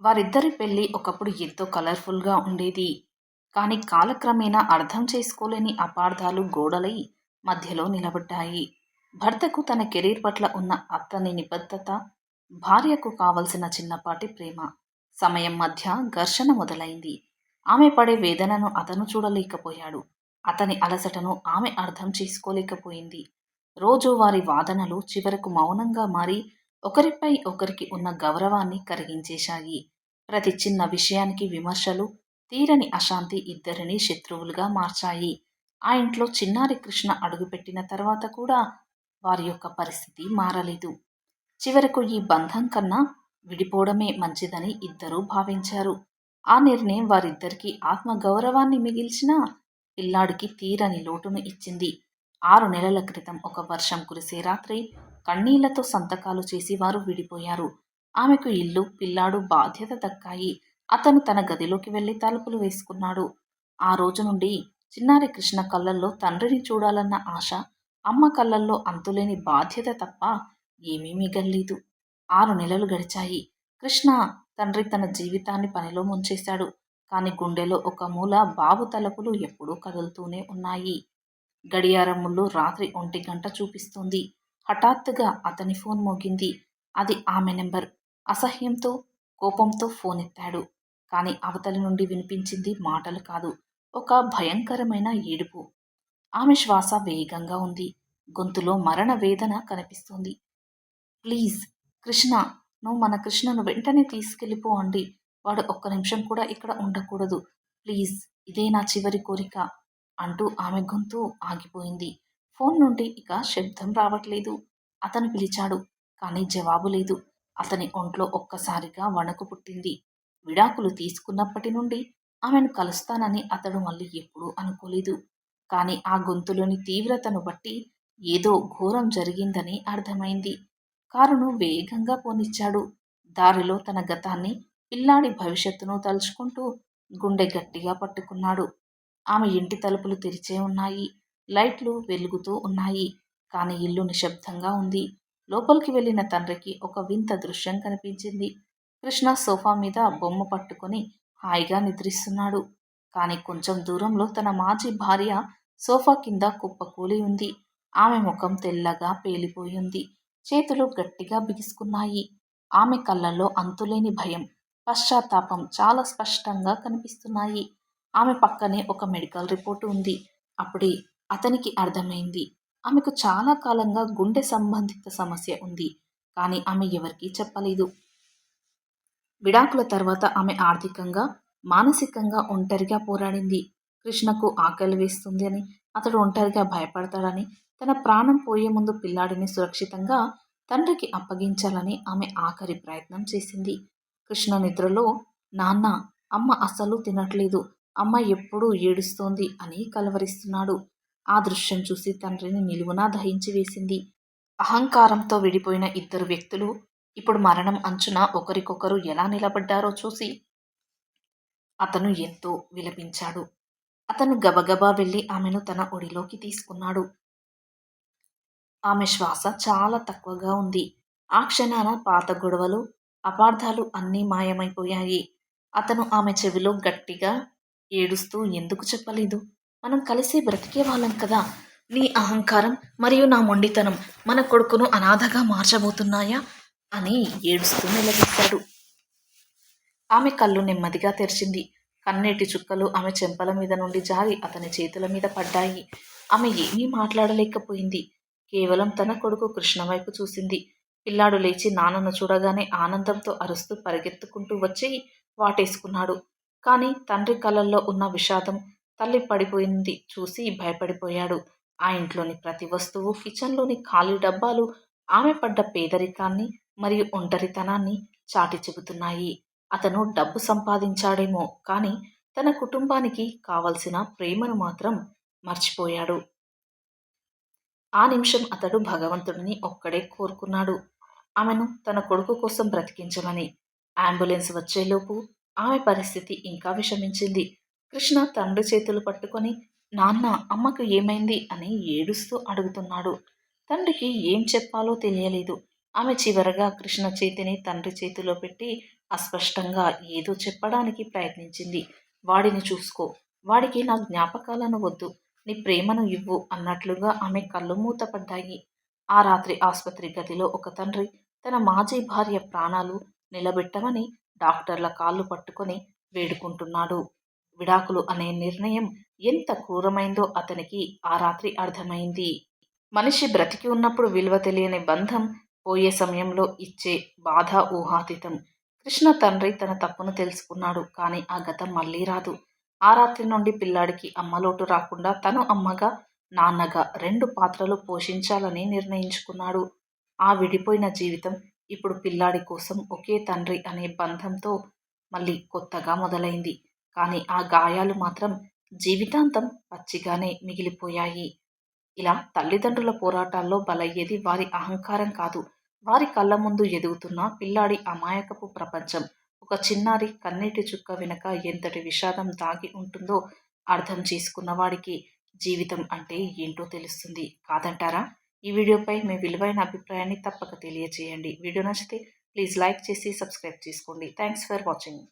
వారిద్దరి పెళ్లి ఒకప్పుడు ఎంతో కలర్‌ఫుల్‌గా ఉండేది. కానీ కాలక్రమేణా అర్థం చేసుకోలేని అపార్థాలు గోడలై మధ్యలో నిలబడ్డాయి. భర్తకు తన కెరీర్ పట్ల ఉన్న అతని నిబద్ధత, భార్యకు కావలసిన చిన్నపాటి ప్రేమ, సమయం మధ్య ఘర్షణ మొదలైంది. ఆమె పడే వేదనను అతను చూడలేకపోయాడు. అతని అలసటను ఆమె అర్థం చేసుకోలేకపోయింది. రోజువారీ వాదనలు చివరకు మౌనంగా మారి ఒకరిపై ఒకరికి ఉన్న గౌరవాన్ని కరిగించేశాయి. ప్రతి చిన్న విషయానికి విమర్శలు, తీరని అశాంతి ఇద్దరినీ శత్రువులుగా మార్చాయి. ఆ ఇంట్లో చిన్నారి కృష్ణ అడుగుపెట్టిన తర్వాత కూడా వారి యొక్క పరిస్థితి మారలేదు. చివరకు ఈ బంధం కన్నా విడిపోవడమే మంచిదని ఇద్దరూ భావించారు. ఆ నిర్ణయం వారిద్దరికీ ఆత్మగౌరవాన్ని మిగిల్చినా పిల్లాడికి తీరని లోటును ఇచ్చింది. 6 నెలల క్రితం ఒక వర్షం కురిసే రాత్రి కన్నీళ్లతో సంతకాలు చేసి వారు విడిపోయారు. ఆమెకు ఇల్లు, పిల్లాడు బాధ్యత దక్కాయి. అతను తన గదిలోకి వెళ్లి తలుపులు వేసుకున్నాడు. ఆ రోజు నుండి చిన్నారి కృష్ణ కళ్ళల్లో తండ్రిని చూడాలన్న ఆశ, అమ్మ కళ్ళల్లో అంతులేని బాధ్యత తప్ప ఏమీ మిగల్లేదు. 6 నెలలు గడిచాయి. కృష్ణ తండ్రి తన జీవితాన్ని పనిలో ముంచేశాడు. కాని గుండెలో ఒక మూల బాబు తలుపులు ఎప్పుడూ కదులుతూనే ఉన్నాయి. గడియారం ముళ్ళు రాత్రి 1 గంట చూపిస్తోంది. హఠాత్తుగా అతని ఫోన్ మోగింది. అది ఆమె నెంబర్. అసహ్యంతో, కోపంతో ఫోనెత్తాడు. కాని అవతలి నుండి వినిపించింది మాటలు కాదు, ఒక భయంకరమైన ఏడుపు. ఆమె శ్వాస వేగంగా ఉంది. గొంతులో మరణ వేదన కనిపిస్తోంది. ప్లీజ్ కృష్ణ, నువ్వు మన కృష్ణను వెంటనే తీసుకెళ్ళిపో అండి. వాడు ఒక్క నిమిషం కూడా ఇక్కడ ఉండకూడదు. ప్లీజ్, ఇదే నా చివరి కోరిక అంటూ ఆమె గొంతు ఆగిపోయింది. ఫోన్ నుండి ఇక శబ్దం రావట్లేదు. అతను పిలిచాడు. కానీ జవాబు లేదు. అతని ఒంట్లో ఒక్కసారిగా వణుకు పుట్టింది. విడాకులు తీసుకున్నప్పటి నుండి ఆమెను కలుస్తానని అతడు మళ్ళీ ఎప్పుడూ అనుకోలేదు. కానీ ఆ గొంతులోని తీవ్రతను బట్టి ఏదో ఘోరం జరిగిందని అర్థమైంది. కారును వేగంగా పోనిచ్చాడు. దారిలో తన గతాన్ని, పిల్లాడి భవిష్యత్తును తలుచుకుంటూ గుండె గట్టిగా పట్టుకున్నాడు. ఆమె ఇంటి తలుపులు తెరిచే ఉన్నాయి. లైట్లు వెలుగుతూ ఉన్నాయి. కానీ ఇల్లు నిశ్శబ్దంగా ఉంది. లోపలికి వెళ్ళిన తండ్రికి ఒక వింత దృశ్యం కనిపించింది. కృష్ణ సోఫా మీద బొమ్మ పట్టుకొని హాయిగా నిద్రిస్తున్నాడు. కానీ కొంచెం దూరంలో తన మాజీ భార్య సోఫా కింద కుప్పకూలి ఉంది. ఆమె ముఖం తెల్లగా పేలిపోయింది. చేతులు గట్టిగా బిగుసుకున్నాయి. ఆమె కళ్ళల్లో అంతులేని భయం, పశ్చాత్తాపం చాలా స్పష్టంగా కనిపిస్తున్నాయి. ఆమె పక్కనే ఒక మెడికల్ రిపోర్టు ఉంది. అప్పుడే అతనికి అర్థమైంది. ఆమెకు చాలా కాలంగా గుండె సంబంధిత సమస్య ఉంది. కానీ ఆమె ఎవరికీ చెప్పలేదు. విడాకుల తర్వాత ఆమె ఆర్థికంగా, మానసికంగా ఒంటరిగా పోరాడింది. కృష్ణకు ఆకలి వేస్తుంది అని, అతడు ఒంటరిగా భయపడతాడని, తన ప్రాణం పోయే ముందు పిల్లాడిని సురక్షితంగా తండ్రికి అప్పగించాలని ఆమె ఆఖరి ప్రయత్నం చేసింది. కృష్ణ నిద్రలో నాన్న, అమ్మ అస్సలు తినట్లేదు, అమ్మ ఎప్పుడూ ఏడుస్తోంది అని కలవరిస్తున్నాడు. ఆ దృశ్యం చూసి తండ్రిని నిలువునా దహించి వేసింది. అహంకారంతో విడిపోయిన ఇద్దరు వ్యక్తులు ఇప్పుడు మరణం అంచున ఒకరికొకరు ఎలా నిలబడ్డారో చూసి అతను ఎంతో విలపించాడు. అతను గబగబా వెళ్లి ఆమెను తన ఒడిలోకి తీసుకున్నాడు. ఆమె శ్వాస చాలా తక్కువగా ఉంది. ఆ క్షణాన పాత గొడవలు, అపార్థాలు అన్నీ మాయమైపోయాయి. అతను ఆమె చెవిలో గట్టిగా ఏడుస్తూ ఎందుకు చెప్పలేదు? మనం కలిసే బ్రతికేవాళ్ళం కదా! నీ అహంకారం మరియు నా మొండితనం మన కొడుకును అనాథగా మార్చబోతున్నాయా? అని ఏడుస్తూ నిలదీశాడు. ఆమె కళ్ళు నెమ్మదిగా తెరిచింది. కన్నీటి చుక్కలు ఆమె చెంపల మీద నుండి జారి అతని చేతుల మీద పడ్డాయి. ఆమె ఏమీ మాట్లాడలేకపోయింది. కేవలం తన కొడుకు కృష్ణ వైపు చూసింది. పిల్లాడు లేచి నాన్నను చూడగానే ఆనందంతో అరుస్తూ పరిగెత్తుకుంటూ వచ్చి వాటేసుకున్నాడు. కానీ తండ్రి కళ్ళల్లో ఉన్న విషాదం, తల్లి పడిపోయింది చూసి భయపడిపోయాడు. ఆ ఇంట్లోని ప్రతి వస్తువు, కిచెన్లోని ఖాళీ డబ్బాలు ఆమె పడ్డ పేదరికాన్ని మరియు ఒంటరితనాన్ని చాటి చెబుతున్నాయి. అతను డబ్బు సంపాదించాడేమో కానీ తన కుటుంబానికి కావలసిన ప్రేమను మాత్రం మర్చిపోయాడు. ఆ నిమిషం అతడు భగవంతుడిని ఒక్కడే కోరుకున్నాడు, ఆమెను తన కొడుకు కోసం బ్రతికించమని. అంబులెన్స్ వచ్చేలోపు ఆమె పరిస్థితి ఇంకా విషమించింది. కృష్ణ తండ్రి చేతులు పట్టుకొని నాన్న, అమ్మకు ఏమైంది అని ఏడుస్తూ అడుగుతున్నాడు. తండ్రికి ఏం చెప్పాలో తెలియలేదు. ఆమె చివరగా కృష్ణ చేతిని తండ్రి చేతిలో పెట్టి అస్పష్టంగా ఏదో చెప్పడానికి ప్రయత్నించింది. వాడిని చూసుకో. వాడికి నా జ్ఞాపకాలను వద్దు. నీ ప్రేమను ఇవ్వు అన్నట్లుగా ఆమె కళ్ళు మూతపడ్డాయి. ఆ రాత్రి ఆస్పత్రి గదిలో ఒక తండ్రి తన మాజీ భార్య ప్రాణాలు నిలబెట్టమని డాక్టర్ల కాళ్ళు పట్టుకొని వేడుకుంటున్నాడు. విడాకులు అనే నిర్ణయం ఎంత క్రూరమైందో అతనికి ఆ రాత్రి అర్థమైంది. మనిషి బ్రతికి ఉన్నప్పుడు విలువ తెలియని బంధం పోయే సమయంలో ఇచ్చే బాధ ఊహాతీతం. కృష్ణ తండ్రి తన తప్పును తెలుసుకున్నాడు. కానీ ఆ గతం మళ్ళీ రాదు. ఆ రాత్రి నుండి పిల్లాడికి అమ్మ లోటు రాకుండా తను అమ్మగా, నాన్నగా 2 పాత్రలు పోషించాలని నిర్ణయించుకున్నాడు. ఆ విడిపోయిన జీవితం ఇప్పుడు పిల్లాడి కోసం ఒకే తండ్రి అనే బంధంతో మళ్ళీ కొత్తగా మొదలైంది. కానీ ఆ గాయాలు మాత్రం జీవితాంతం పచ్చిగానే మిగిలిపోయాయి. ఇలా తల్లిదండ్రుల పోరాటాల్లో బలయ్యేది వారి అహంకారం కాదు. వారి కళ్ళ ముందు ఎదుగుతున్న పిల్లాడి అమాయకపు ప్రపంచం. ఒక చిన్నారి కన్నీటి చుక్క వెనక ఎంతటి విషాదం దాగి ఉంటుందో అర్థం చేసుకున్న వాడికి జీవితం అంటే ఏంటో తెలుస్తుంది. కాదంటారా? ఈ వీడియోపై మీ విలువైన అభిప్రాయాన్ని తప్పక తెలియచేయండి. వీడియో నచ్చితే ప్లీజ్ లైక్ చేసి సబ్స్క్రైబ్ చేసుకోండి. Thanks for watching.